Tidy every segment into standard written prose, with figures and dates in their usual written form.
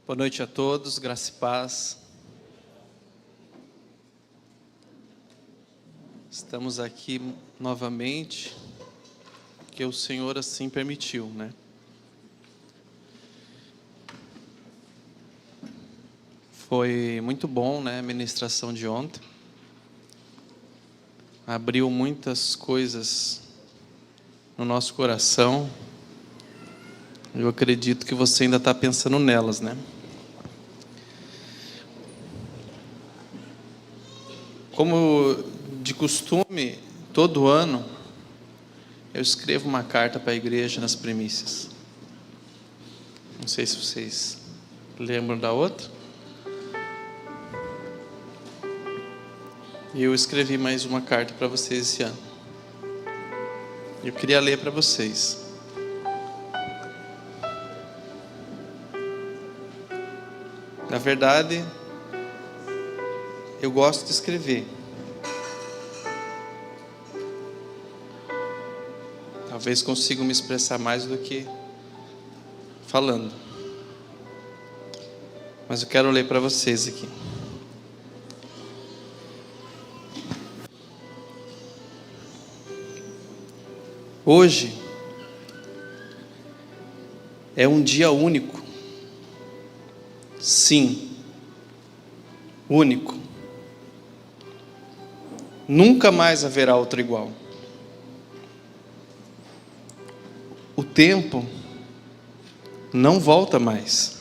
Boa noite a todos, graça e paz. Estamos aqui novamente, porque o Senhor assim permitiu, né? Foi muito bom, né, a ministração de ontem. Abriu muitas coisas no nosso coração. Eu acredito que você ainda está pensando nelas, né? Como de costume, todo ano, eu escrevo uma carta para a igreja nas primícias. Não sei se vocês lembram da outra. E eu escrevi mais uma carta para vocês esse ano. Eu queria ler para vocês. Na verdade, eu gosto de escrever. Talvez consiga me expressar mais do que falando. Mas eu quero ler para vocês aqui. Hoje é um dia único. Sim, único. Nunca mais haverá outro igual. O tempo não volta mais,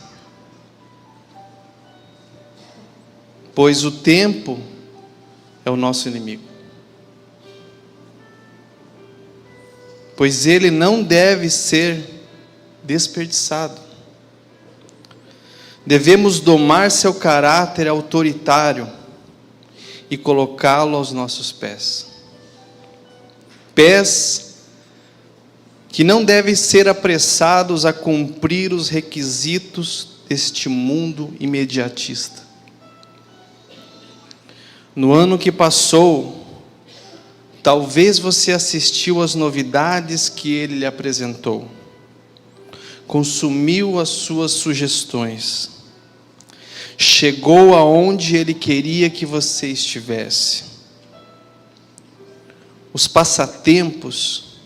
pois o tempo é o nosso inimigo. Pois ele não deve ser desperdiçado. Devemos domar seu caráter autoritário e colocá-lo aos nossos pés. Pés que não devem ser apressados a cumprir os requisitos deste mundo imediatista. No ano que passou, talvez você assistiu às novidades que ele lhe apresentou, consumiu as suas sugestões, chegou aonde ele queria que você estivesse. Os passatempos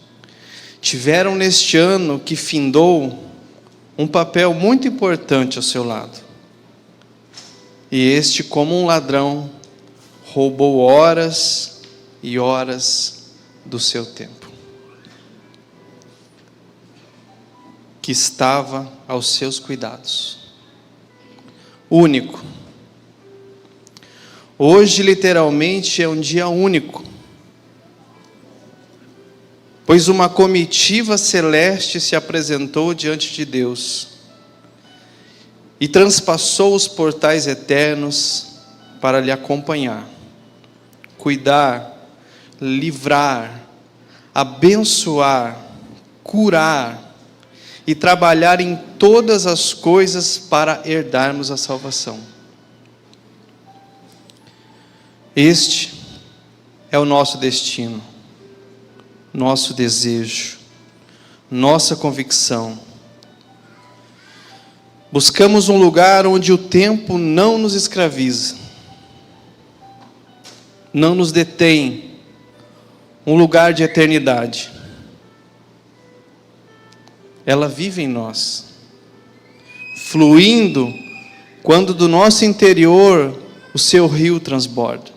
tiveram neste ano que findou um papel muito importante ao seu lado. E este, como um ladrão, roubou horas e horas do seu tempo, que estava aos seus cuidados. Único. Hoje, literalmente, é um dia único, pois uma comitiva celeste se apresentou diante de Deus e transpassou os portais eternos para lhe acompanhar, cuidar, livrar, abençoar, curar e trabalhar em todas as coisas para herdarmos a salvação. Este é o nosso destino, nosso desejo, nossa convicção. Buscamos um lugar onde o tempo não nos escraviza, não nos detém, um lugar de eternidade. Ela vive em nós, fluindo quando do nosso interior o seu rio transborda.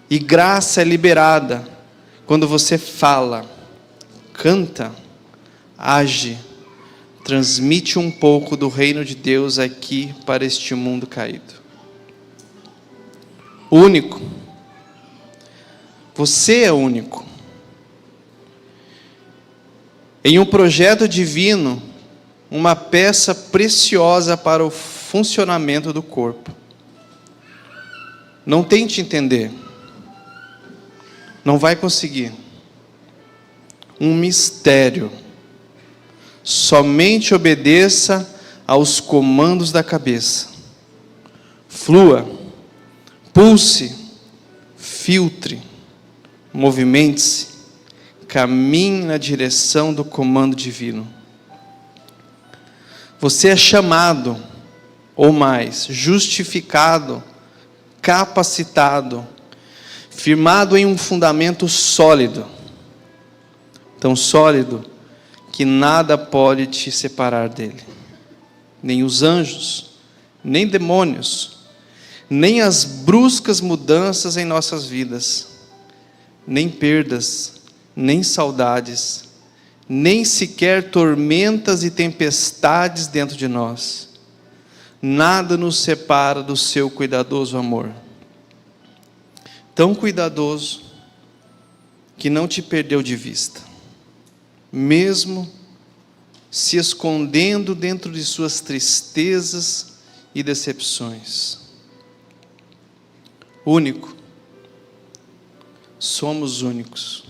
E graça é liberada quando você fala, canta, age, transmite um pouco do reino de Deus aqui para este mundo caído. Único. Você é único. Em um projeto divino, uma peça preciosa para o funcionamento do corpo. Não tente entender. Não vai conseguir. Um mistério. Somente obedeça aos comandos da cabeça. Flua, pulse, filtre, movimente-se, caminhe na direção do comando divino. Você é chamado, ou mais, justificado, capacitado, firmado em um fundamento sólido. Tão sólido que nada pode te separar dele. Nem os anjos, nem demônios, nem as bruscas mudanças em nossas vidas, nem perdas, nem saudades, nem sequer tormentas e tempestades dentro de nós. Nada nos separa do seu cuidadoso amor. Tão cuidadoso que não te perdeu de vista, mesmo se escondendo dentro de suas tristezas e decepções. Único. Somos únicos.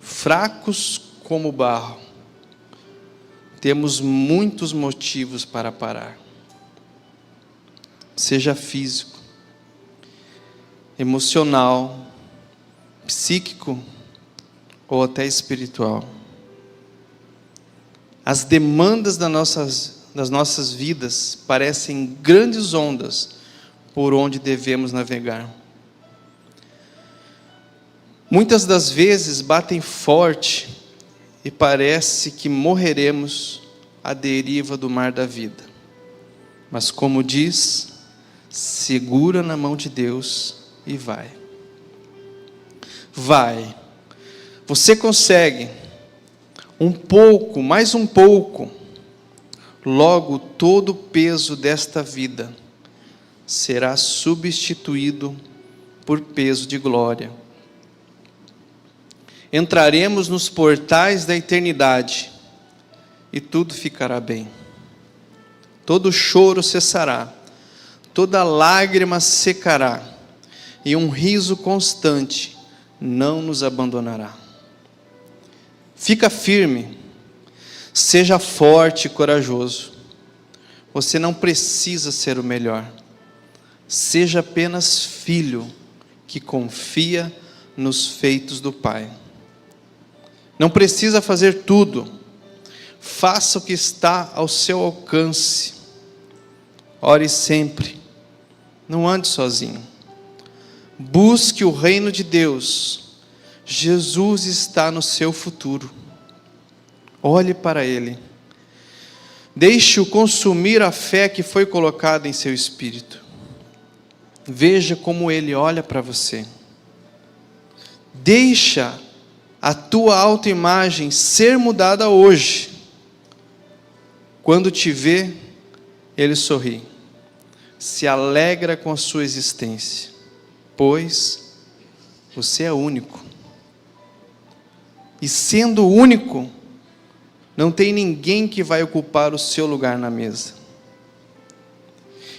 Fracos como barro. Temos muitos motivos para parar. Seja físico, emocional, psíquico ou até espiritual. As demandas das nossas vidas parecem grandes ondas por onde devemos navegar. Muitas das vezes batem forte e parece que morreremos à deriva do mar da vida. Mas como diz, segura na mão de Deus e vai. Vai. Você consegue. Um pouco, mais um pouco. Logo todo o peso desta vida será substituído por peso de glória. Entraremos nos portais da eternidade e tudo ficará bem. Todo choro cessará, toda lágrima secará e um riso constante não nos abandonará. Fica firme, seja forte e corajoso. Você não precisa ser o melhor. Seja apenas filho que confia nos feitos do Pai. Não precisa fazer tudo. Faça o que está ao seu alcance. Ore sempre. Não ande sozinho. Busque o reino de Deus. Jesus está no seu futuro. Olhe para Ele. Deixe-o consumir a fé que foi colocada em seu espírito. Veja como Ele olha para você. Deixa a tua autoimagem ser mudada hoje. Quando te vê, Ele sorri. Se alegra com a sua existência. Pois você é único. E sendo único, não tem ninguém que vai ocupar o seu lugar na mesa.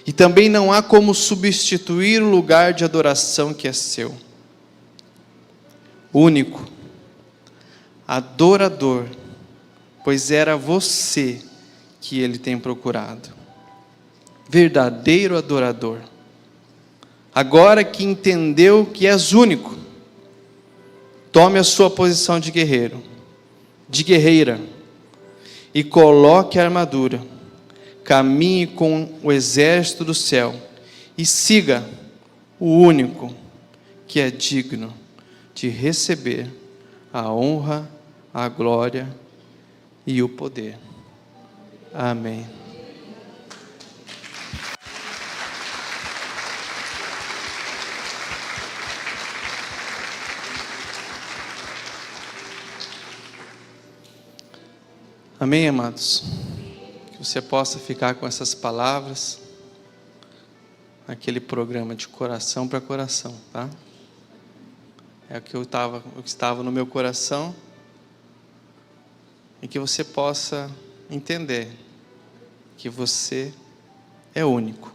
E também não há como substituir o lugar de adoração que é seu. Único, adorador, pois era você que Ele tem procurado. Verdadeiro adorador. Agora que entendeu que és único, tome a sua posição de guerreiro, de guerreira, e coloque a armadura. Caminhe com o exército do céu e siga o único que é digno de receber a honra, a glória e o poder. Amém. Amém, amados? Que você possa ficar com essas palavras, aquele programa de coração para coração, tá? É o que estava no meu coração, e que você possa entender que você é único.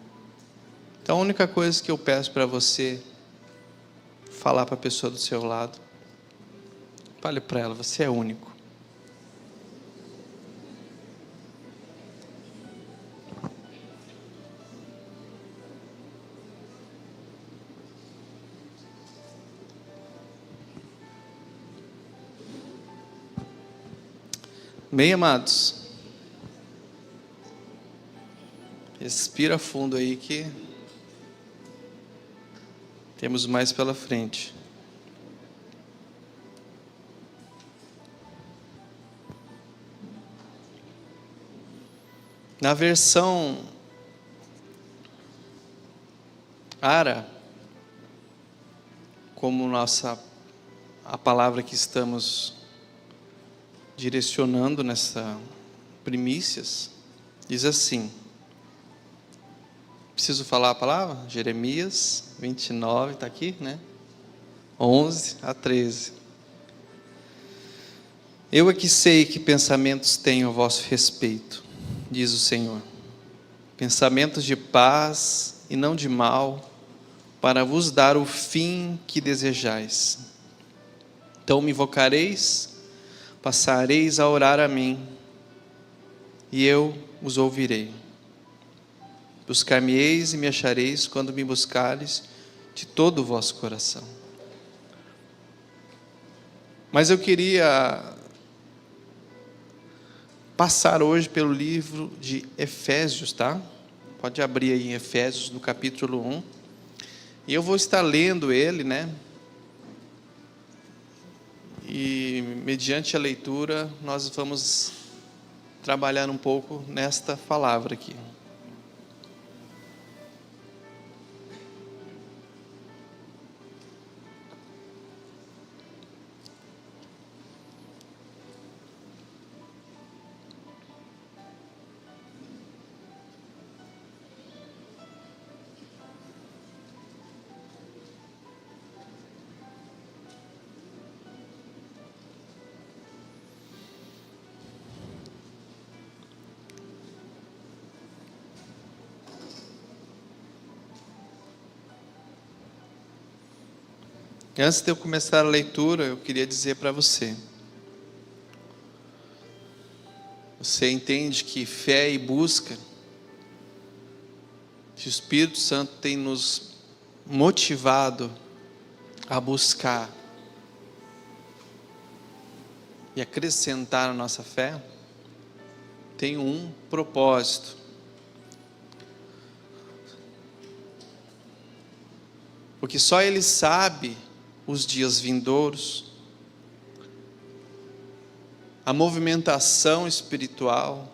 Então a única coisa que eu peço para você falar para a pessoa do seu lado, fale para ela, você é único. Bem, amados, Respira fundo aí que temos mais pela frente. Na versão Ara, como a palavra que estamos direcionando nessa primícias, diz assim, preciso falar a palavra? Jeremias 29, está aqui, né? 11 a 13. Eu é que sei que pensamentos tenho a vosso respeito, diz o Senhor, pensamentos de paz e não de mal, para vos dar o fim que desejais. Então me invocareis, passareis a orar a mim, e eu os ouvirei. Buscar-me-eis e me achareis quando me buscares de todo o vosso coração. Mas eu queria passar hoje pelo livro de Efésios, tá? Pode abrir aí em Efésios, no capítulo 1. E eu vou estar lendo ele, né? E mediante a leitura, nós vamos trabalhar um pouco nesta palavra aqui. Antes de eu começar a leitura, eu queria dizer para você. Você entende que fé e busca, que o Espírito Santo tem nos motivado a buscar e acrescentar na nossa fé, tem um propósito. Porque só Ele sabe os dias vindouros, a movimentação espiritual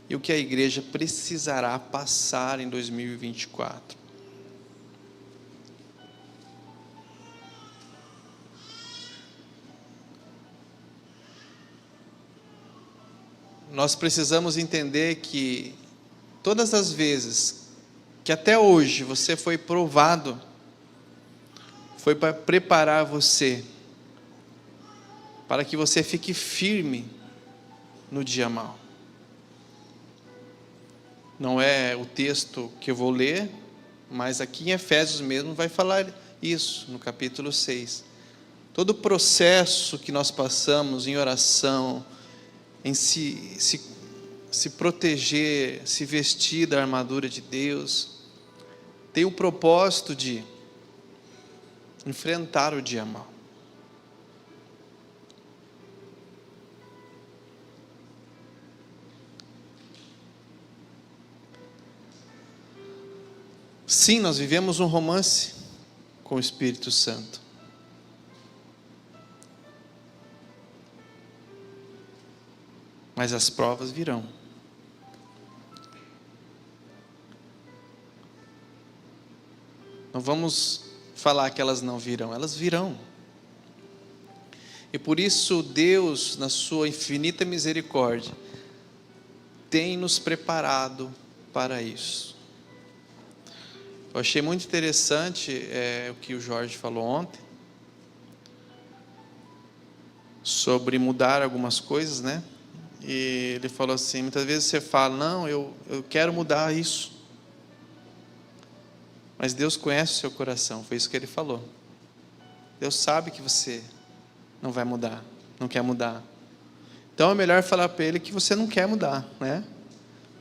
e o que a igreja precisará passar em 2024. Nós precisamos entender que todas as vezes que até hoje você foi provado, foi para preparar você, para que você fique firme no dia mau. Não é o texto que eu vou ler, mas aqui em Efésios mesmo vai falar isso, no capítulo 6. Todo o processo que nós passamos em oração, em se proteger, se vestir da armadura de Deus, tem o propósito de enfrentar o dia mau. Sim, nós vivemos um romance com o Espírito Santo. Mas as provas virão. Não vamos falar que elas não virão, elas virão. E por isso Deus, na sua infinita misericórdia, tem nos preparado para isso. Eu achei muito interessante o que o Jorge falou ontem, sobre mudar algumas coisas, né? E ele falou assim, muitas vezes você fala, não, eu quero mudar isso. Mas Deus conhece o seu coração, foi isso que ele falou. Deus sabe que você não vai mudar, não quer mudar. Então é melhor falar para ele que você não quer mudar, né?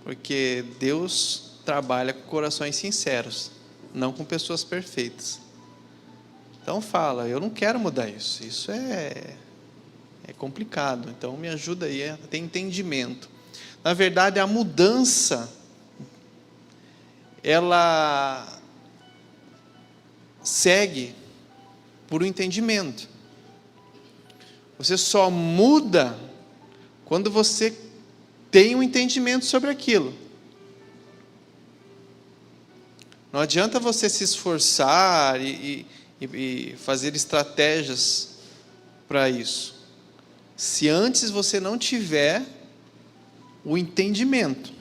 Porque Deus trabalha com corações sinceros, não com pessoas perfeitas. Então fala, eu não quero mudar isso, isso é complicado, então me ajuda aí a ter entendimento. Na verdade, a mudança ela segue por um entendimento. Você só muda quando você tem um entendimento sobre aquilo. Não adianta você se esforçar e fazer estratégias para isso, se antes você não tiver o entendimento.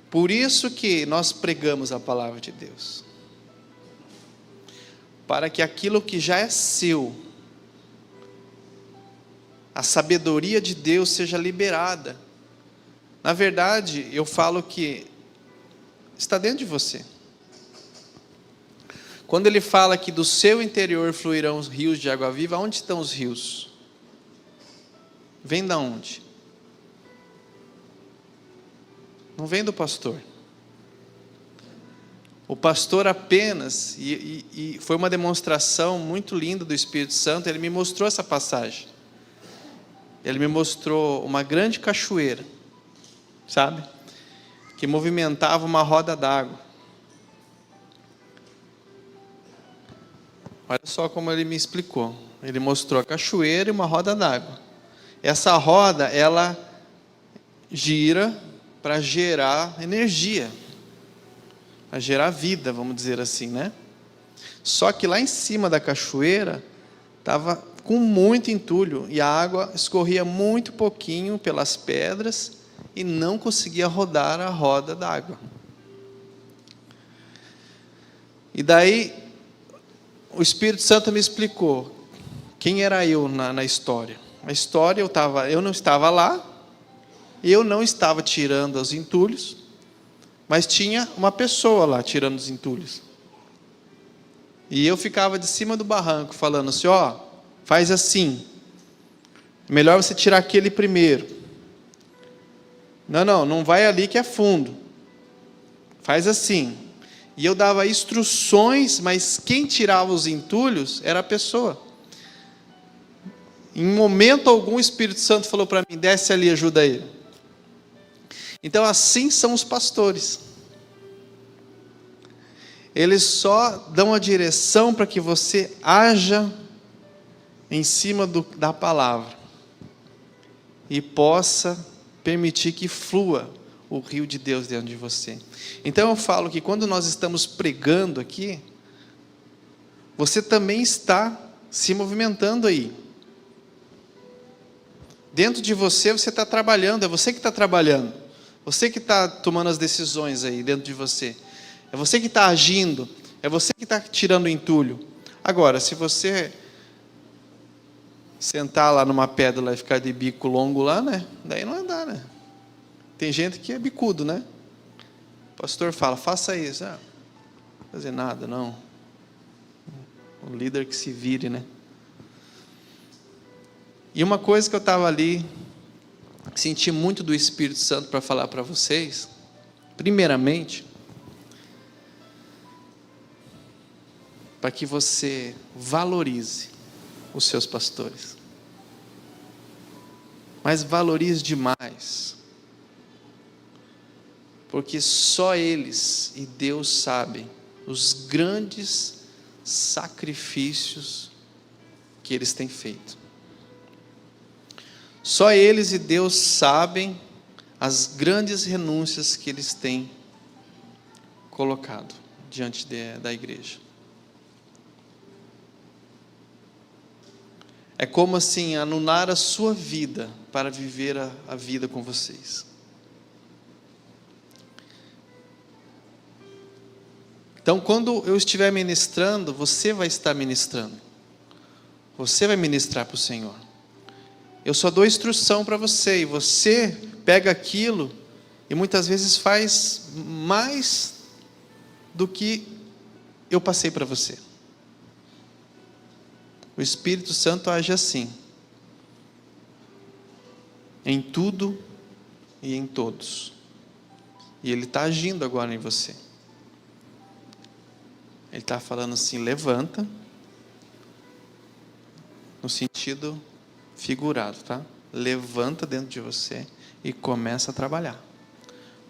Por isso que nós pregamos a palavra de Deus, para que aquilo que já é seu, a sabedoria de Deus seja liberada. Na verdade, eu falo que está dentro de você. Quando ele fala que do seu interior fluirão os rios de água viva, onde estão os rios? Vem da onde? Não vem do pastor. O pastor apenas, e foi uma demonstração muito linda do Espírito Santo, ele me mostrou essa passagem. Ele me mostrou uma grande cachoeira, sabe? Que movimentava uma roda d'água. Olha só como ele me explicou. Ele mostrou a cachoeira e uma roda d'água. Essa roda, ela gira para gerar energia, para gerar vida, vamos dizer assim, né? Só que lá em cima da cachoeira estava com muito entulho e a água escorria muito pouquinho pelas pedras e não conseguia rodar a roda d'água. E daí o Espírito Santo me explicou quem era eu na história. Na história eu não estava lá, eu não estava tirando os entulhos, mas tinha uma pessoa lá tirando os entulhos. E eu ficava de cima do barranco falando assim, ó, faz assim, melhor você tirar aquele primeiro. Não vai ali que é fundo. Faz assim. E eu dava instruções, mas quem tirava os entulhos era a pessoa. Em momento algum o Espírito Santo falou para mim, desce ali, ajuda ele. Então assim são os pastores. Eles só dão a direção para que você haja em cima da palavra e possa permitir que flua o rio de Deus dentro de você. Então eu falo que quando nós estamos pregando aqui, você também está se movimentando aí. Dentro de você está trabalhando, é você que está trabalhando. Você que está tomando as decisões aí dentro de você. É você que está agindo, é você que está tirando o entulho. Agora, se você sentar lá numa pedra e ficar de bico longo lá, né? Daí não dá, né? Tem gente que é bicudo, né? O pastor fala, faça isso. Não vou fazer nada, não. O líder que se vire, né? E uma coisa que eu estava ali, senti muito do Espírito Santo para falar para vocês, primeiramente, para que você valorize os seus pastores. Mas valorize demais. Porque só eles e Deus sabem os grandes sacrifícios que eles têm feito. Só eles e Deus sabem as grandes renúncias que eles têm colocado diante da igreja. É como assim, anular a sua vida para viver a vida com vocês. Então, quando eu estiver ministrando, você vai estar ministrando. Você vai ministrar para o Senhor. Eu só dou instrução para você, e você pega aquilo e muitas vezes faz mais do que eu passei para você. O Espírito Santo age assim, em tudo e em todos. E Ele está agindo agora em você. Ele está falando assim, levanta, no sentido figurado, tá? Levanta dentro de você e começa a trabalhar.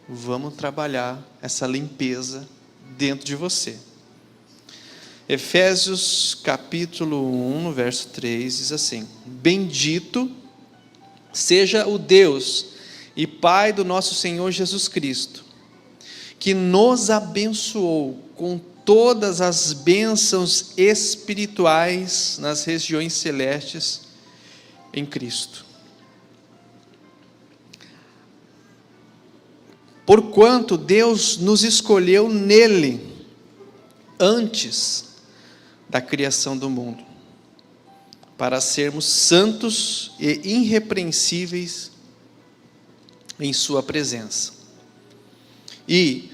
vamos trabalhar essa limpeza dentro de você. Efésios capítulo 1, no verso 3, diz assim: Bendito seja o Deus e Pai do nosso Senhor Jesus Cristo, que nos abençoou com todas as bênçãos espirituais nas regiões celestes em Cristo. Porquanto Deus nos escolheu nele, antes da criação do mundo, para sermos santos e irrepreensíveis em sua presença. E,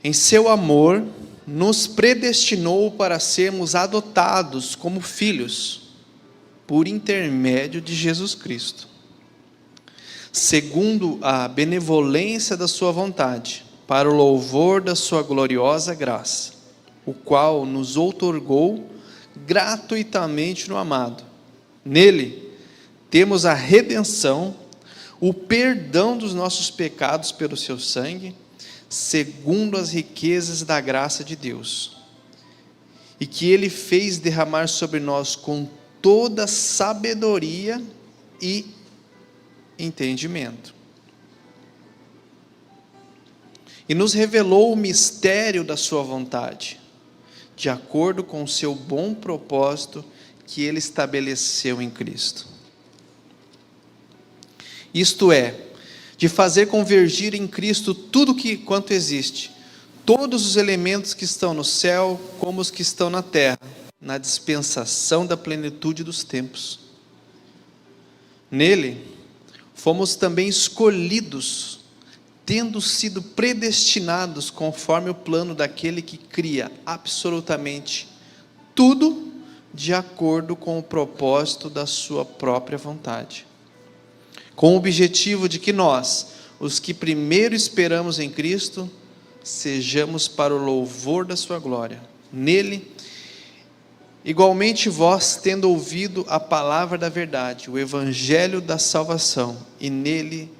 em seu amor, nos predestinou para sermos adotados como filhos, por intermédio de Jesus Cristo, segundo a benevolência da sua vontade, para o louvor da sua gloriosa graça, o qual nos outorgou gratuitamente no amado. Nele temos a redenção, o perdão dos nossos pecados pelo seu sangue, segundo as riquezas da graça de Deus, e que ele fez derramar sobre nós com toda sabedoria e entendimento. E nos revelou o mistério da sua vontade, de acordo com o seu bom propósito que ele estabeleceu em Cristo. Isto é, de fazer convergir em Cristo tudo quanto existe, todos os elementos que estão no céu como os que estão na terra, na dispensação da plenitude dos tempos. Nele, fomos também escolhidos, tendo sido predestinados conforme o plano daquele que cria absolutamente tudo de acordo com o propósito da sua própria vontade, com o objetivo de que nós, os que primeiro esperamos em Cristo, sejamos para o louvor da sua glória. Nele, igualmente vós, tendo ouvido a palavra da verdade, o evangelho da salvação, e nele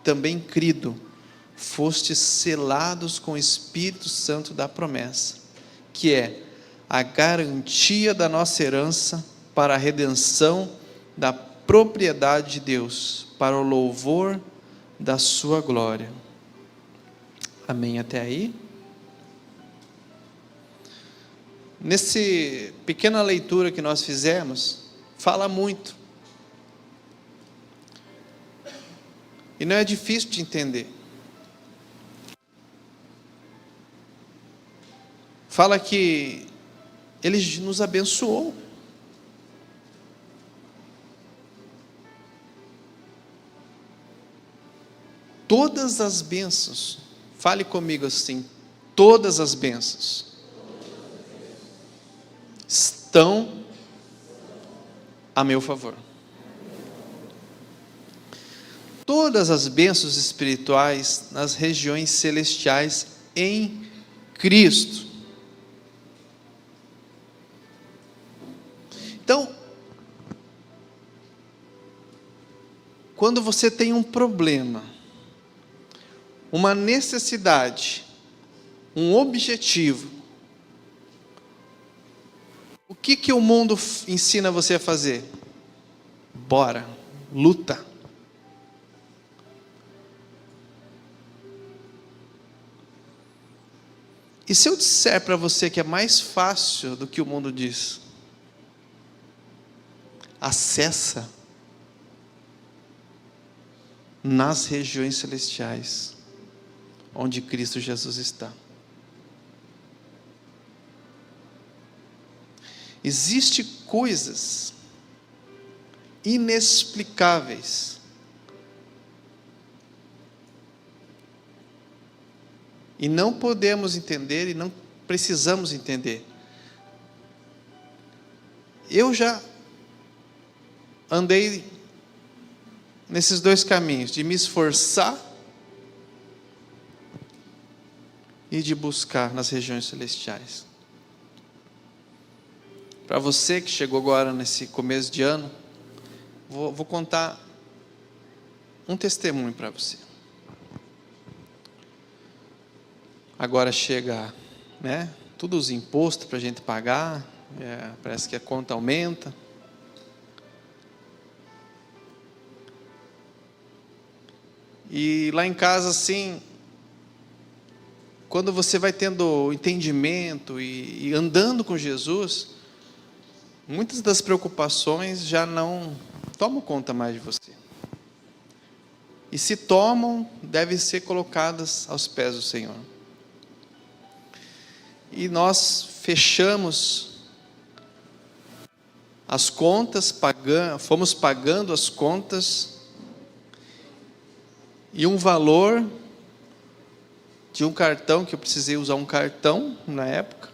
também crido, fostes selados com o Espírito Santo da promessa, que é a garantia da nossa herança para a redenção da propriedade de Deus, para o louvor da sua glória. Amém até aí? Nessa pequena leitura que nós fizemos, fala muito. E não é difícil de entender. Fala que Ele nos abençoou. Todas as bênçãos, fale comigo assim, todas as bênçãos estão a meu favor. Todas as bênçãos espirituais nas regiões celestiais em Cristo. Então, quando você tem um problema, uma necessidade, um objetivo, o que o mundo ensina você a fazer? Bora, luta. E se eu disser para você que é mais fácil do que o mundo diz? Acessa nas regiões celestiais, onde Cristo Jesus está. Existem coisas inexplicáveis e não podemos entender e não precisamos entender. Eu já andei nesses dois caminhos, de me esforçar e de buscar nas regiões celestiais. Para você que chegou agora nesse começo de ano, vou contar um testemunho para você. Agora chega, né, todos os impostos para a gente pagar, parece que a conta aumenta. E lá em casa, assim, quando você vai tendo entendimento e andando com Jesus, muitas das preocupações já não tomam conta mais de você. E se tomam, devem ser colocadas aos pés do Senhor. E nós fechamos as contas, fomos pagando as contas, e um valor de um cartão, que eu precisei usar um cartão na época,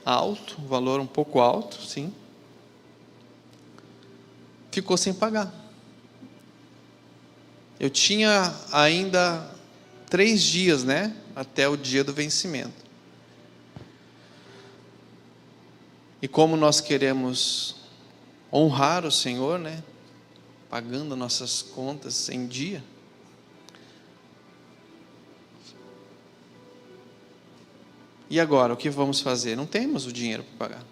alto, um valor um pouco alto, sim, ficou sem pagar. Eu tinha ainda 3 dias, né, até o dia do vencimento. E como nós queremos honrar o Senhor, né, pagando nossas contas em dia, e agora, o que vamos fazer? Não temos o dinheiro para pagar.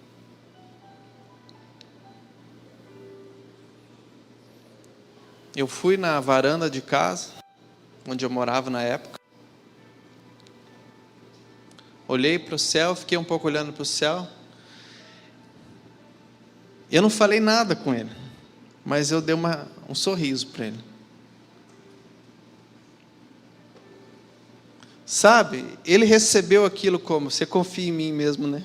Eu fui na varanda de casa, onde eu morava na época. Olhei para o céu, fiquei um pouco olhando para o céu. Eu não falei nada com ele, mas eu dei um sorriso para ele. Sabe, ele recebeu aquilo como: você confia em mim mesmo, né?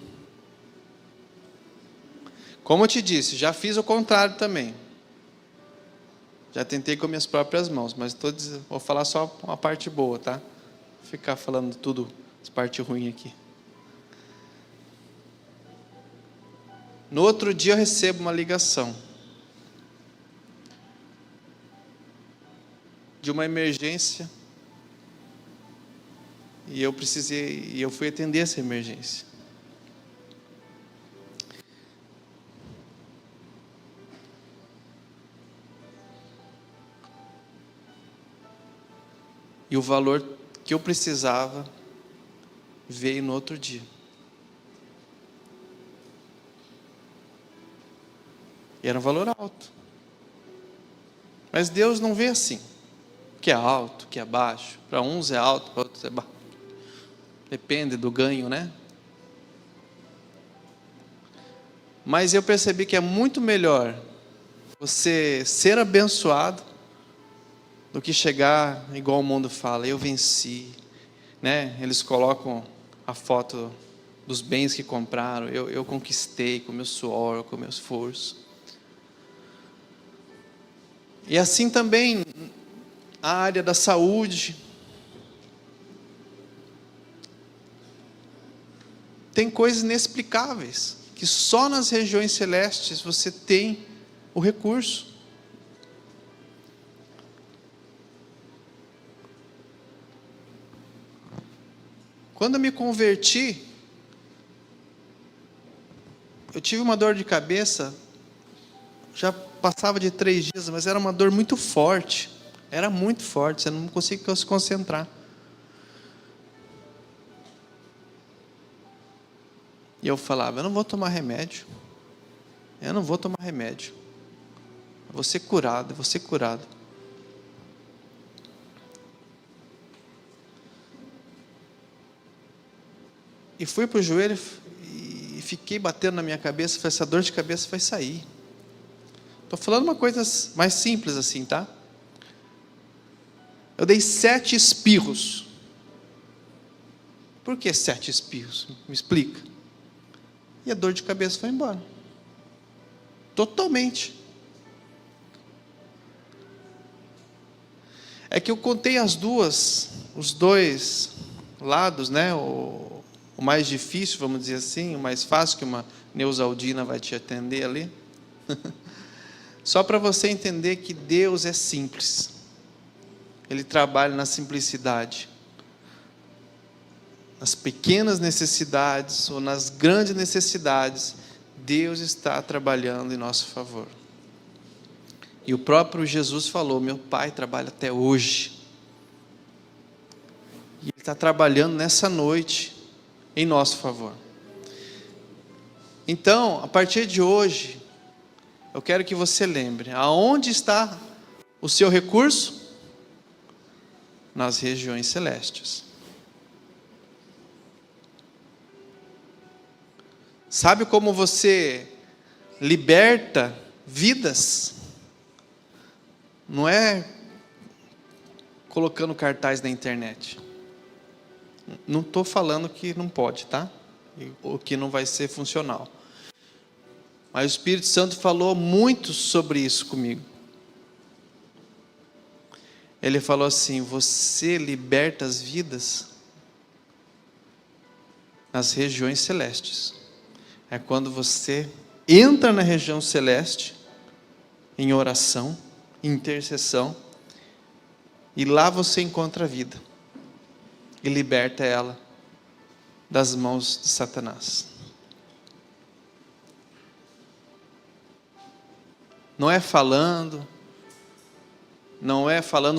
Como eu te disse, já fiz o contrário também. Já tentei com minhas próprias mãos, mas vou falar só uma parte boa, tá? Vou ficar falando tudo, as partes ruins aqui. No outro dia eu recebo uma ligação de uma emergência, e eu fui atender essa emergência. E o valor que eu precisava veio no outro dia. E era um valor alto. Mas Deus não vê assim. Que é alto, que é baixo. Para uns é alto, para outros é baixo. Depende do ganho, né? Mas eu percebi que é muito melhor você ser abençoado do que chegar igual o mundo fala: eu venci, né? Eles colocam a foto dos bens que compraram. Eu conquistei com meu suor, com meu esforço. E assim também a área da saúde. Tem coisas inexplicáveis que só nas regiões celestes você tem o recurso. Quando eu me converti, eu tive uma dor de cabeça, já passava de 3 dias, mas era uma dor muito forte. Era muito forte, você não conseguia se concentrar. E eu falava: eu não vou tomar remédio. Eu não vou tomar remédio. Eu vou ser curado, eu vou ser curado. E fui para o joelho e fiquei batendo na minha cabeça. Falei: essa dor de cabeça vai sair. Estou falando uma coisa mais simples assim, tá? Eu dei 7 espirros. Por que 7 espirros? Me explica. E a dor de cabeça foi embora. Totalmente. É que eu contei os 2 lados, né? O mais difícil, vamos dizer assim, o mais fácil, que uma Neusaldina vai te atender ali. Só para você entender que Deus é simples. Ele trabalha na simplicidade. Nas pequenas necessidades ou nas grandes necessidades, Deus está trabalhando em nosso favor. E o próprio Jesus falou: meu Pai trabalha até hoje. E Ele está trabalhando nessa noite em nosso favor. Então, a partir de hoje, eu quero que você lembre, aonde está o seu recurso? Nas regiões celestes. Sabe como você liberta vidas? Não é colocando cartaz na internet. Não estou falando que não pode, tá? Ou que não vai ser funcional. Mas o Espírito Santo falou muito sobre isso comigo. Ele falou assim: você liberta as vidas nas regiões celestes. É quando você entra na região celeste, em oração, em intercessão, e lá você encontra a vida, e liberta ela das mãos de Satanás. Não é falando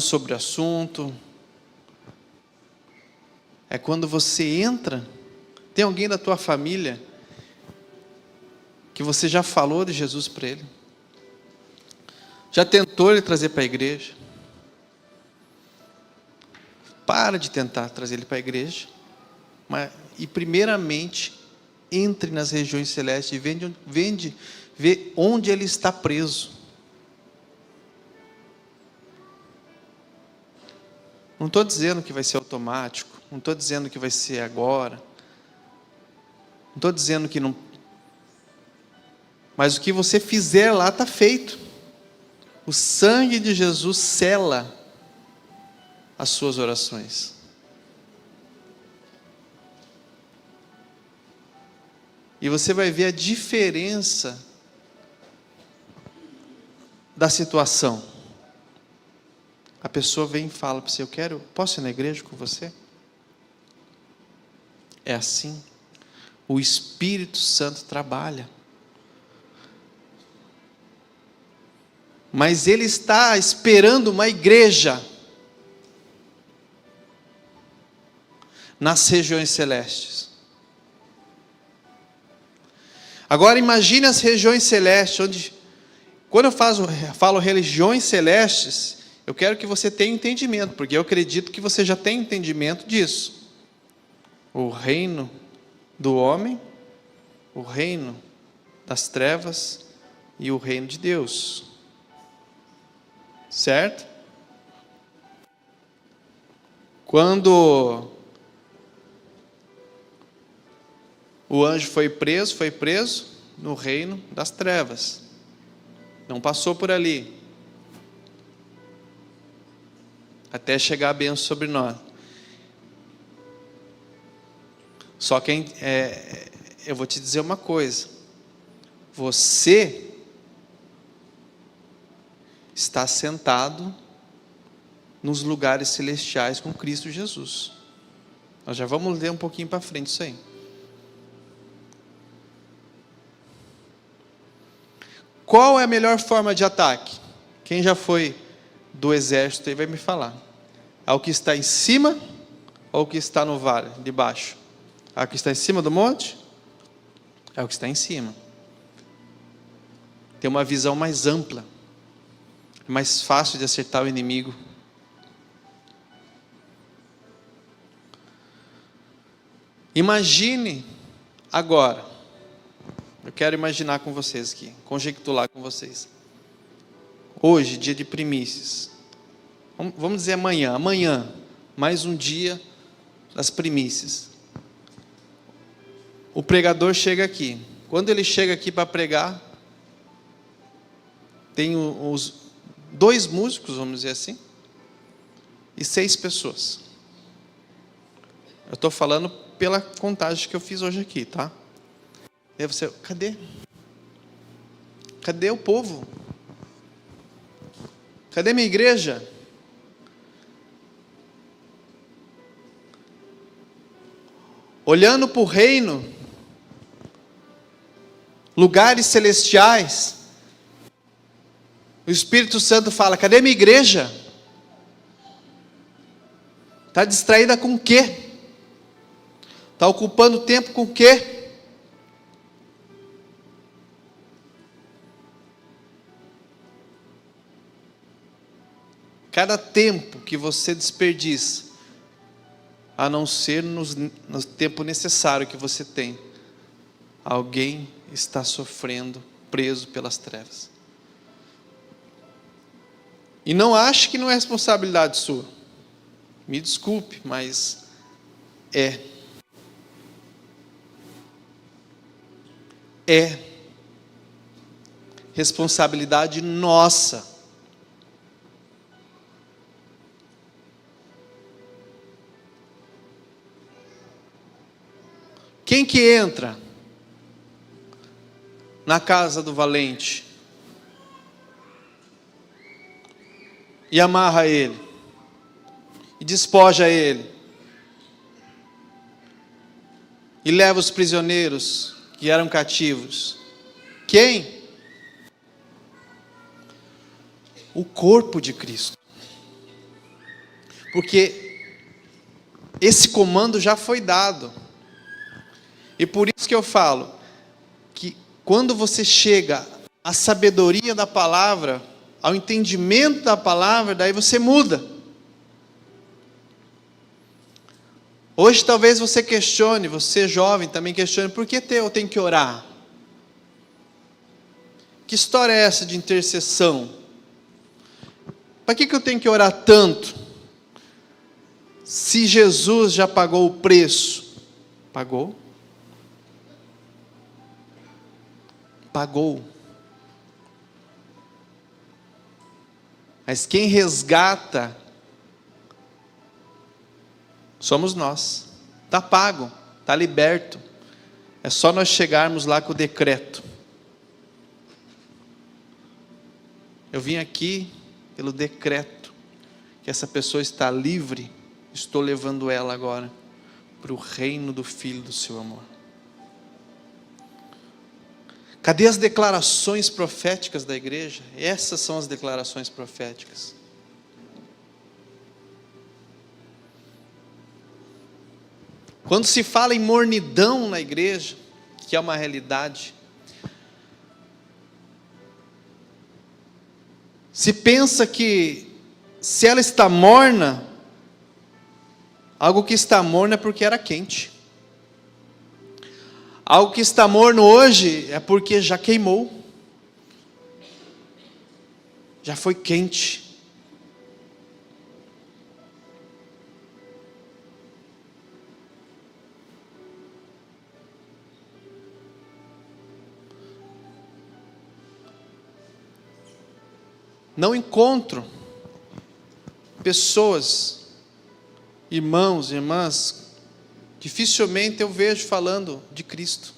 sobre o assunto, é quando você entra. Tem alguém da tua família que você já falou de Jesus para ele? Já tentou ele trazer para a igreja? Para de tentar trazer ele para a igreja, e primeiramente entre nas regiões celestes e vê onde ele está preso. Não estou dizendo que vai ser automático, não estou dizendo que vai ser agora, não estou dizendo que não, mas o que você fizer lá está feito. O sangue de Jesus sela as suas orações. E você vai ver a diferença da situação. A pessoa vem e fala para você: posso ir na igreja com você? É assim. O Espírito Santo trabalha. Mas Ele está esperando uma igreja nas regiões celestes. Agora imagine as regiões celestes, onde, quando eu falo regiões celestes, eu quero que você tenha entendimento, porque eu acredito que você já tem entendimento disso. O reino do homem, o reino das trevas e o reino de Deus. Certo? Quando o anjo foi preso no reino das trevas. Não passou por ali. Até chegar a bênção sobre nós. Só que eu vou te dizer uma coisa. Você está sentado nos lugares celestiais com Cristo Jesus. Nós já vamos ler um pouquinho para frente isso aí. Qual é a melhor forma de ataque? Quem já foi do exército aí vai me falar. É o que está em cima ou o que está no vale, de baixo? É o que está em cima do monte? É o que está em cima. Tem uma visão mais ampla. É mais fácil de acertar o inimigo. Imagine agora. Eu quero imaginar com vocês aqui, conjecturar com vocês. Hoje, dia de primícias. Vamos dizer amanhã, mais um dia das primícias. O pregador chega aqui. Quando ele chega aqui para pregar, tem os 2 músicos, vamos dizer assim, e 6 pessoas. Eu estou falando pela contagem que eu fiz hoje aqui, tá? E aí você, cadê? Cadê o povo? Cadê minha igreja? Olhando para o reino, lugares celestiais, o Espírito Santo fala: cadê minha igreja? Está distraída com o quê? Está ocupando tempo com o quê? Cada tempo que você desperdiça, a não ser no tempo necessário que você tem, alguém está sofrendo, preso pelas trevas. E não ache que não é responsabilidade sua. Me desculpe, mas é. É responsabilidade nossa. Quem que entra na casa do valente e amarra ele e despoja ele e leva os prisioneiros que eram cativos? Quem? O corpo de Cristo. Porque esse comando já foi dado. E por isso que eu falo que quando você chega à sabedoria da palavra, ao entendimento da palavra, daí você muda. Hoje talvez você questione, você jovem também questione, por que eu tenho que orar? Que história é essa de intercessão? Para que eu tenho que orar tanto? Se Jesus já pagou o preço. Pagou? Pagou. Mas quem resgata somos nós. Está pago, está liberto. É só nós chegarmos lá com o decreto. Eu vim aqui pelo decreto que essa pessoa está livre. Estou levando ela agora para o reino do Filho do seu amor. Cadê as declarações proféticas da igreja? Essas são as declarações proféticas. Quando se fala em mornidão na igreja, que é uma realidade, se pensa que se ela está morna, algo que está morno é porque era quente. Algo que está morno hoje é porque já queimou. Já foi quente. Não encontro pessoas, irmãos, irmãs, dificilmente eu vejo falando de Cristo.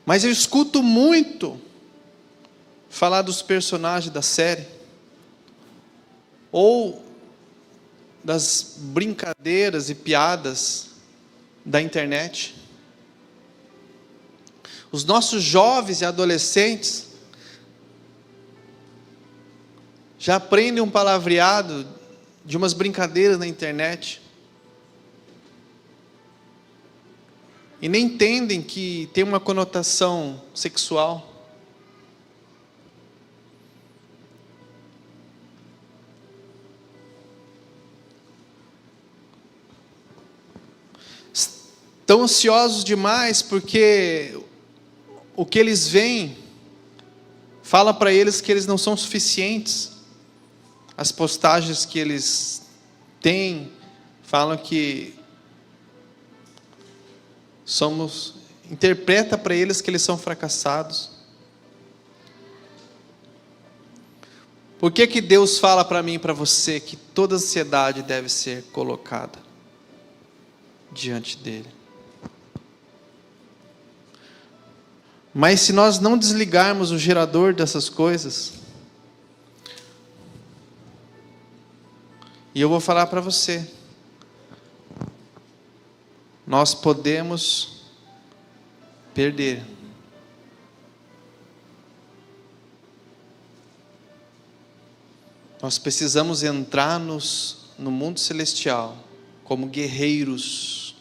Mas eu escuto muito falar dos personagens da série, ou das brincadeiras e piadas da internet. Os nossos jovens e adolescentes já aprendem um palavreado de umas brincadeiras na internet. E nem entendem que tem uma conotação sexual. Estão ansiosos demais porque o que eles veem fala para eles que eles não são suficientes. As postagens que eles têm falam que interpreta para eles que eles são fracassados. Por que Deus fala para mim e para você que toda ansiedade deve ser colocada diante dele? Mas se nós não desligarmos o gerador dessas coisas, e eu vou falar para você, nós podemos perder. Nós precisamos entrar no mundo celestial como guerreiros.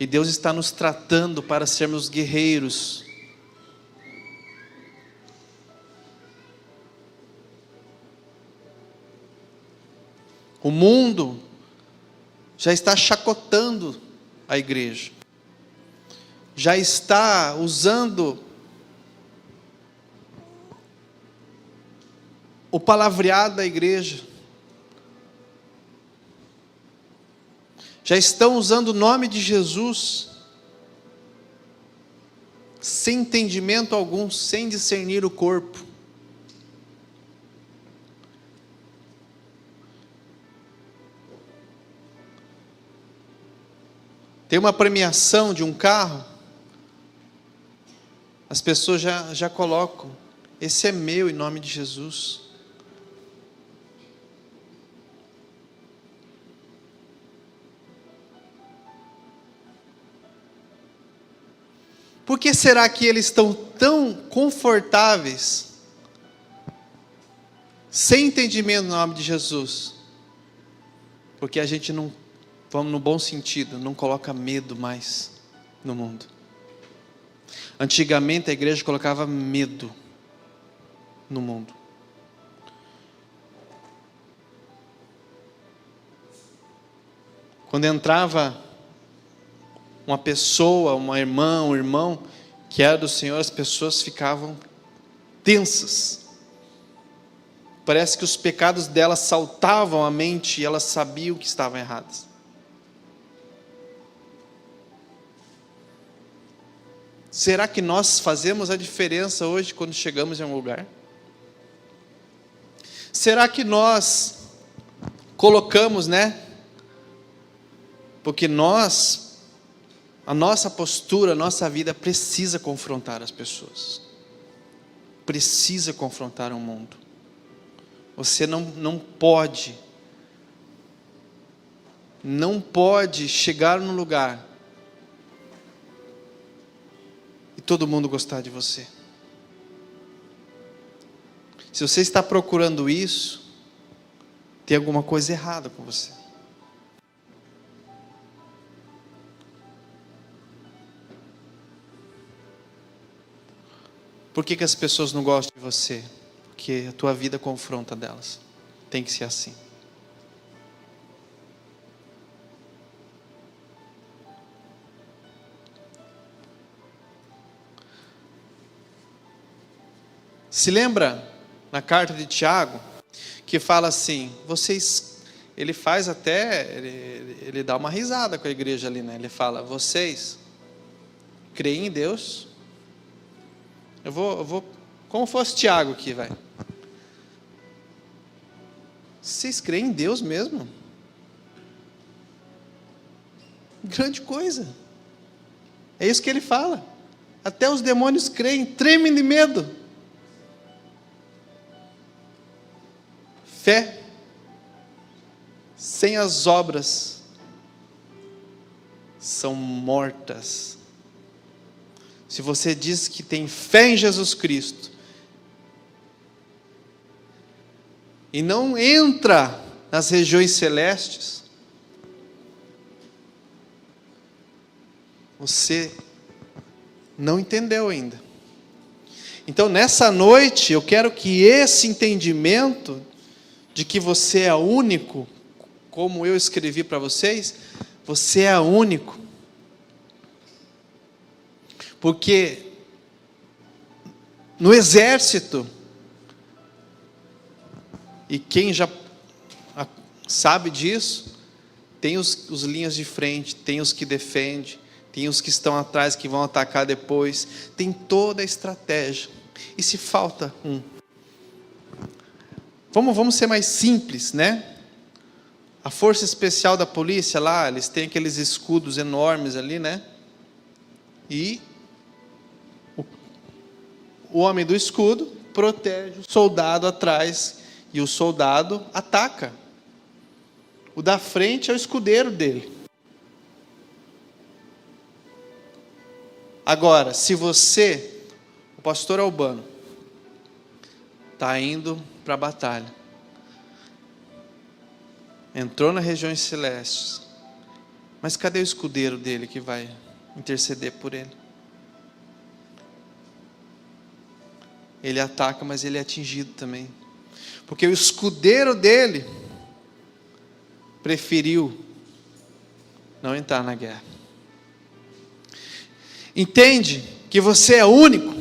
E Deus está nos tratando para sermos guerreiros. O mundo já está chacotando a igreja. Já está usando o palavreado da igreja. Já estão usando o nome de Jesus sem entendimento algum, sem discernir o corpo. Tem uma premiação de um carro, as pessoas já colocam, esse é meu em nome de Jesus. Por que será que eles estão tão confortáveis, sem entendimento no nome de Jesus? Porque a gente não, vamos no bom sentido, não coloca medo mais no mundo. Antigamente a igreja colocava medo no mundo. Quando entrava uma pessoa, uma irmã, um irmão que era do Senhor, as pessoas ficavam tensas. Parece que os pecados delas saltavam à mente e elas sabiam que estavam erradas. Será que nós fazemos a diferença hoje quando chegamos em um lugar? Será que nós colocamos, Porque a nossa postura, a nossa vida precisa confrontar as pessoas. Precisa confrontar o mundo. Você não pode chegar num lugar e todo mundo gostar de você. Se você está procurando isso, tem alguma coisa errada com você. Por que as pessoas não gostam de você? Porque a tua vida confronta delas. Tem que ser assim. Se lembra na carta de Tiago, que fala assim, ele faz até, ele dá uma risada com a igreja ali, Ele fala, vocês creem em Deus? Eu vou, como fosse Tiago aqui, vai. Vocês creem em Deus mesmo? Grande coisa. É isso que ele fala. Até os demônios creem, tremem de medo. Fé sem as obras são mortas. Se você diz que tem fé em Jesus Cristo e não entra nas regiões celestes, você não entendeu ainda. Então, nessa noite, eu quero que esse entendimento de que você é único, como eu escrevi para vocês, você é único. Porque no exército, e quem já sabe disso, tem os linhas de frente, tem os que defendem, tem os que estão atrás que vão atacar depois, tem toda a estratégia. E se falta um? Vamos ser mais simples, A força especial da polícia lá, eles têm aqueles escudos enormes ali, E o homem do escudo protege o soldado atrás e o soldado ataca. O da frente é o escudeiro dele. Agora, se você, o pastor Albano, está indo para a batalha. Entrou nas regiões celestes. Mas cadê o escudeiro dele que vai interceder por ele? Ele ataca, mas ele é atingido também. Porque o escudeiro dele preferiu não entrar na guerra. Entende que você é único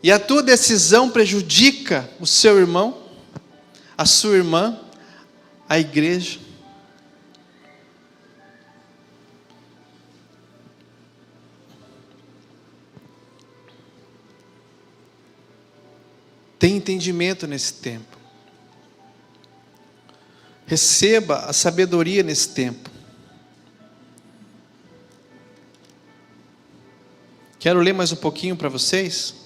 e a tua decisão prejudica o seu irmão, a sua irmã, a igreja. Tem entendimento nesse tempo. Receba a sabedoria nesse tempo. Quero ler mais um pouquinho para vocês.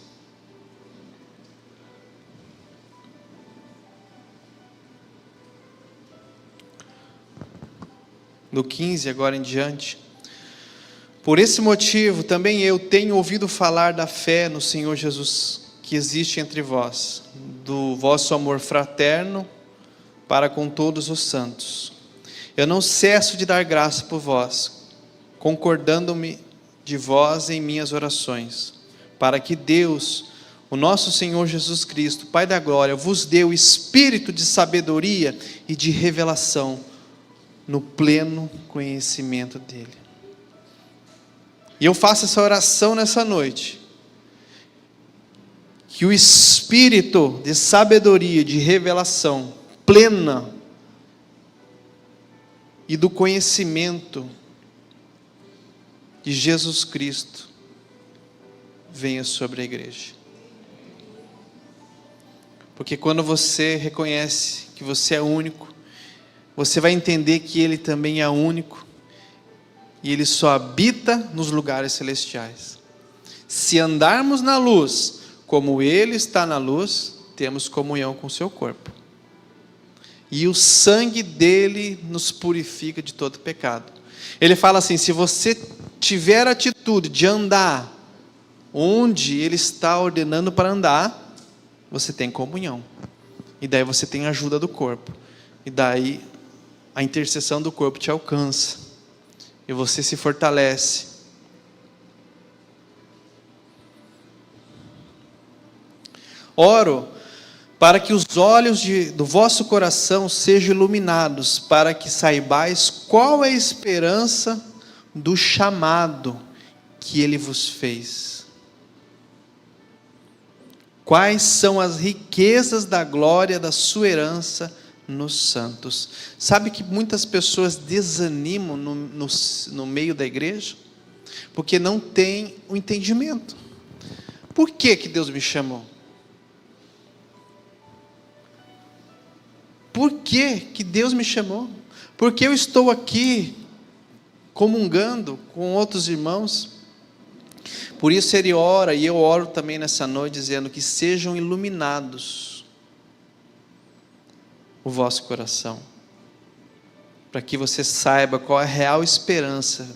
Do 15 agora em diante. Por esse motivo também eu tenho ouvido falar da fé no Senhor Jesus que existe entre vós, do vosso amor fraterno para com todos os santos. Eu não cesso de dar graça por vós, concordando-me de vós em minhas orações, para que Deus, o nosso Senhor Jesus Cristo, Pai da glória, vos dê o espírito de sabedoria e de revelação no pleno conhecimento dele. E eu faço essa oração nessa noite, que o espírito de sabedoria, de revelação plena e do conhecimento de Jesus Cristo venha sobre a igreja. Porque quando você reconhece que você é único, você vai entender que Ele também é único e Ele só habita nos lugares celestiais. Se andarmos na luz, como Ele está na luz, temos comunhão com o seu corpo. E o sangue dele nos purifica de todo pecado. Ele fala assim: se você tiver a atitude de andar onde Ele está ordenando para andar, você tem comunhão. E daí você tem a ajuda do corpo. E daí a intercessão do corpo te alcança. E você se fortalece. Oro para que os olhos do vosso coração sejam iluminados, para que saibais qual é a esperança do chamado que Ele vos fez. Quais são as riquezas da glória da sua herança nos santos. Sabe que muitas pessoas desanimam no meio da igreja? Porque não tem o entendimento. Por que Deus me chamou? Por que Deus me chamou? Porque eu estou aqui comungando com outros irmãos. Por isso ele ora, e eu oro também nessa noite, dizendo que sejam iluminados o vosso coração, para que você saiba qual é a real esperança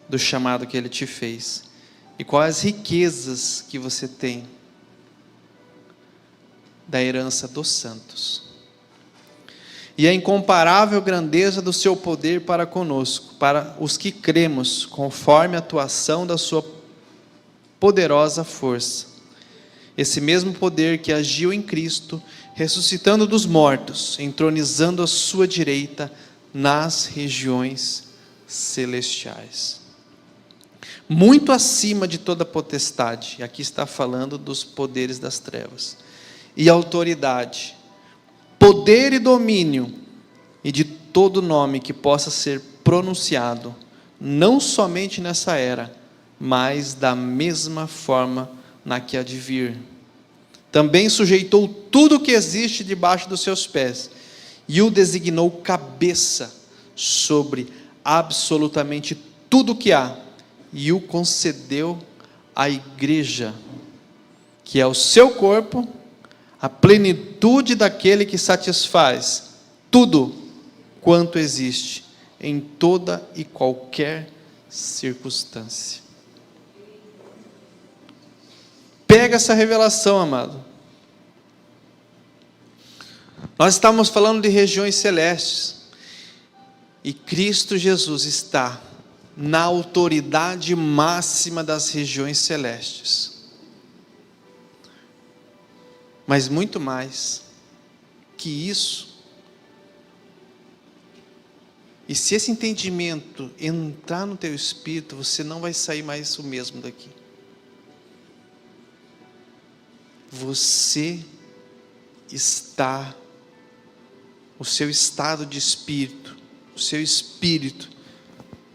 do chamado que Ele te fez, e quais as riquezas que você tem da herança dos santos, e a incomparável grandeza do seu poder para conosco, para os que cremos, conforme a atuação da sua poderosa força. Esse mesmo poder que agiu em Cristo, ressuscitando dos mortos, entronizando à sua direita nas regiões celestiais. Muito acima de toda potestade, aqui está falando dos poderes das trevas, e autoridade, poder e domínio, e de todo nome que possa ser pronunciado, não somente nessa era, mas da mesma forma na que há de vir. Também sujeitou tudo o que existe debaixo dos seus pés, e o designou cabeça sobre absolutamente tudo o que há, e o concedeu à igreja, que é o seu corpo, a plenitude daquele que satisfaz tudo quanto existe, em toda e qualquer circunstância. Pega essa revelação, amado. Nós estamos falando de regiões celestes. E Cristo Jesus está na autoridade máxima das regiões celestes. Mas muito mais que isso. E se esse entendimento entrar no teu espírito, você não vai sair mais o mesmo daqui. Você está, o seu estado de espírito, o seu espírito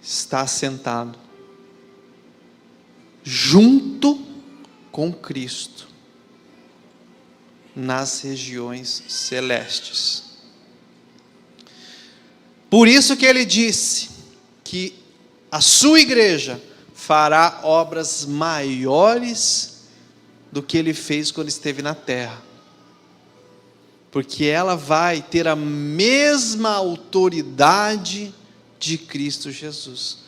está assentado junto com Cristo nas regiões celestes. Por isso que ele disse que a sua igreja fará obras maiores do que ele fez quando esteve na terra. Porque ela vai ter a mesma autoridade de Cristo Jesus.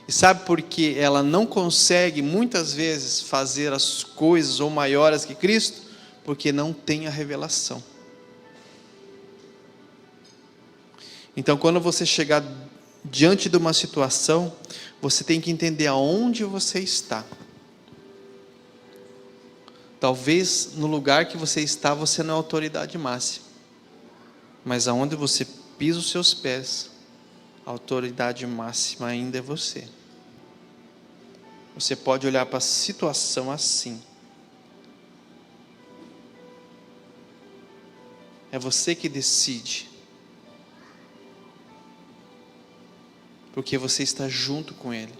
E sabe por que ela não consegue muitas vezes fazer as coisas ou maiores que Cristo? Porque não tem a revelação. Então, quando você chegar diante de uma situação, você tem que entender aonde você está. Talvez no lugar que você está, você não é autoridade máxima. Mas aonde você pisa os seus pés, a autoridade máxima ainda é você. Você pode olhar para a situação assim. É você que decide. Porque você está junto com Ele.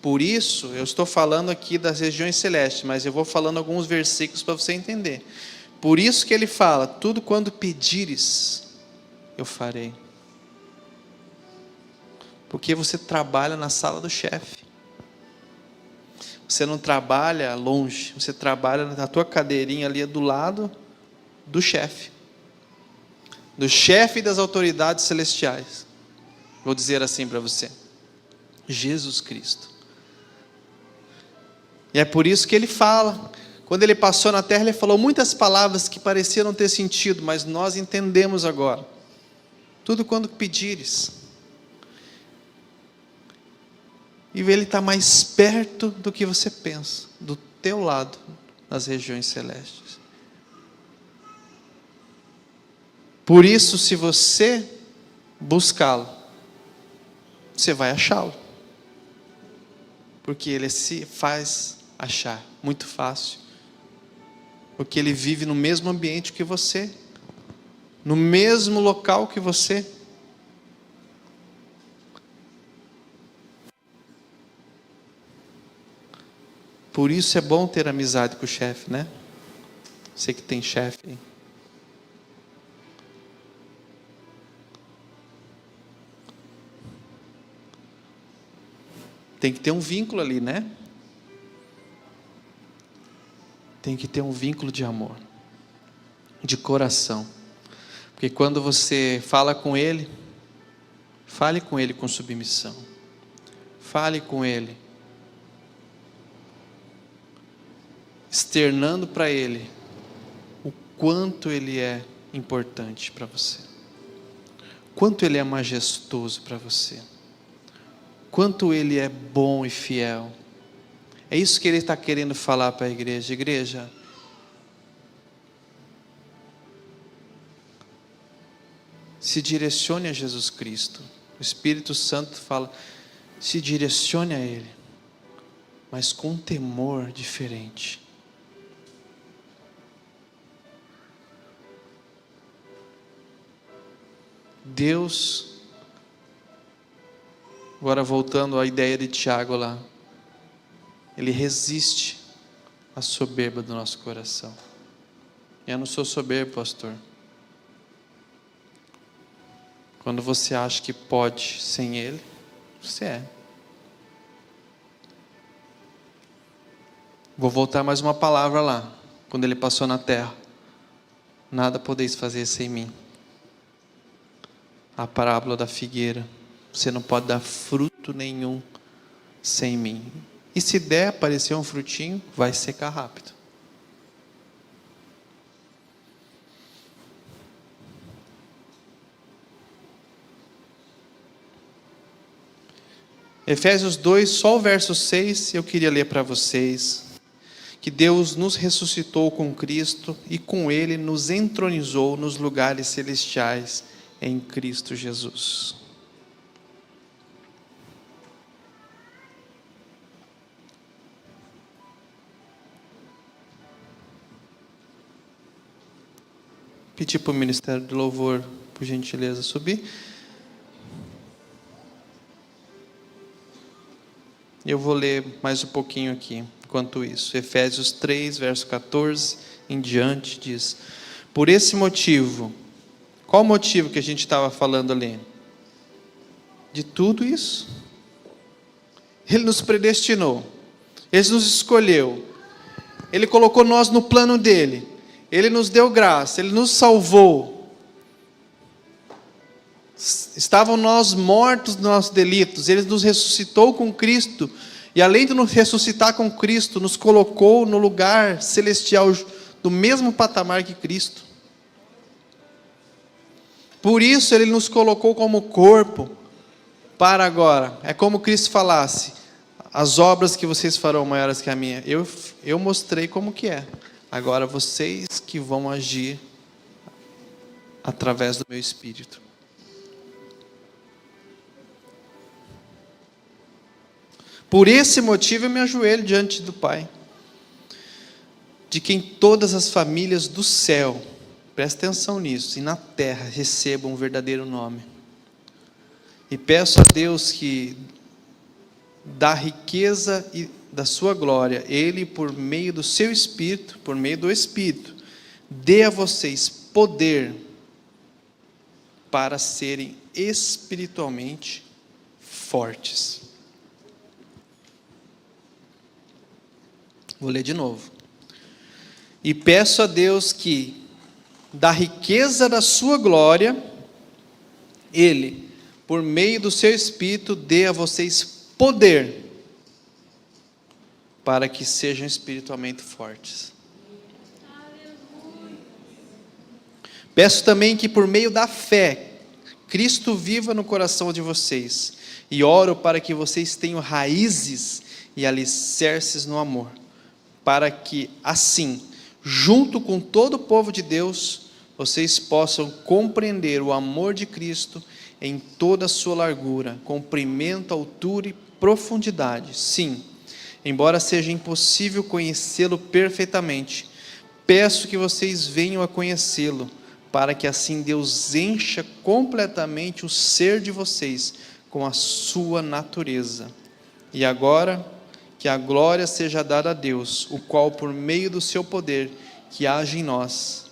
Por isso, eu estou falando aqui das regiões celestes, mas eu vou falando alguns versículos para você entender. Por isso que ele fala, tudo quando pedires, eu farei. Porque você trabalha na sala do chefe. Você não trabalha longe, você trabalha na tua cadeirinha ali do lado do chefe. Do chefe das autoridades celestiais. Vou dizer assim para você. Jesus Cristo. E é por isso que ele fala, quando ele passou na terra, ele falou muitas palavras que pareciam não ter sentido, mas nós entendemos agora. Tudo quando pedires. E ele está mais perto do que você pensa, do teu lado, nas regiões celestes. Por isso, se você buscá-lo, você vai achá-lo. Porque ele se faz achar muito fácil. Porque ele vive no mesmo ambiente que você. No mesmo local que você. Por isso é bom ter amizade com o chefe, né? Você que tem chefe. Tem que ter um vínculo ali, né? Tem que ter um vínculo de amor, de coração. Porque quando você fala com ele, fale com ele com submissão. Fale com ele, externando para ele o quanto ele é importante para você. Quanto ele é majestoso para você. Quanto ele é bom e fiel. É isso que ele está querendo falar para a igreja. Igreja, se direcione a Jesus Cristo. O Espírito Santo fala, se direcione a Ele, mas com um temor diferente. Deus, agora voltando à ideia de Tiago lá, Ele resiste à soberba do nosso coração. Eu não sou soberbo, pastor. Quando você acha que pode sem Ele, você é. Vou voltar mais uma palavra lá, quando Ele passou na terra. Nada podeis fazer sem mim. A parábola da figueira. Você não pode dar fruto nenhum sem mim. E se der aparecer um frutinho, vai secar rápido. Efésios 2, só o verso 6, eu queria ler para vocês. Que Deus nos ressuscitou com Cristo e com Ele nos entronizou nos lugares celestiais em Cristo Jesus. Pedir para o Ministério do Louvor, por gentileza, subir. Eu vou ler mais um pouquinho aqui, enquanto isso. Efésios 3, verso 14 em diante, diz: por esse motivo, qual o motivo que a gente estava falando ali? De tudo isso. Ele nos predestinou, Ele nos escolheu, Ele colocou nós no plano dEle, Ele nos deu graça, Ele nos salvou. Estavam nós mortos nos nossos delitos, Ele nos ressuscitou com Cristo, e além de nos ressuscitar com Cristo, nos colocou no lugar celestial, do mesmo patamar que Cristo. Por isso Ele nos colocou como corpo, para agora, é como Cristo falasse: as obras que vocês farão maiores que a minha, eu mostrei como que é, agora vocês que vão agir através do meu Espírito. Por esse motivo eu me ajoelho diante do Pai, de quem todas as famílias do céu, presta atenção nisso, e na terra recebam um verdadeiro nome. E peço a Deus que, da riqueza e da sua glória, Ele, por meio do seu Espírito, por meio do Espírito, dê a vocês poder para serem espiritualmente fortes. Vou ler de novo. E peço a Deus que, da riqueza da sua glória, Ele, por meio do seu Espírito, dê a vocês poder para que sejam espiritualmente fortes. Peço também que, por meio da fé, Cristo viva no coração de vocês, e oro para que vocês tenham raízes e alicerces no amor, para que, assim, junto com todo o povo de Deus, vocês possam compreender o amor de Cristo em toda a sua largura, comprimento, altura e profundidade. Sim, embora seja impossível conhecê-lo perfeitamente, peço que vocês venham a conhecê-lo, para que assim Deus encha completamente o ser de vocês com a sua natureza. E agora, que a glória seja dada a Deus, o qual, por meio do seu poder que age em nós,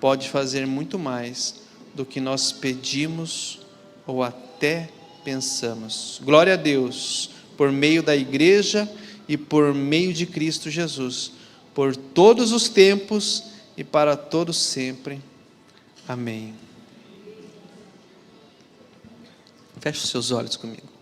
pode fazer muito mais do que nós pedimos ou até pensamos. Glória a Deus, por meio da igreja e por meio de Cristo Jesus, por todos os tempos e para todos sempre. Amém. Feche os seus olhos comigo.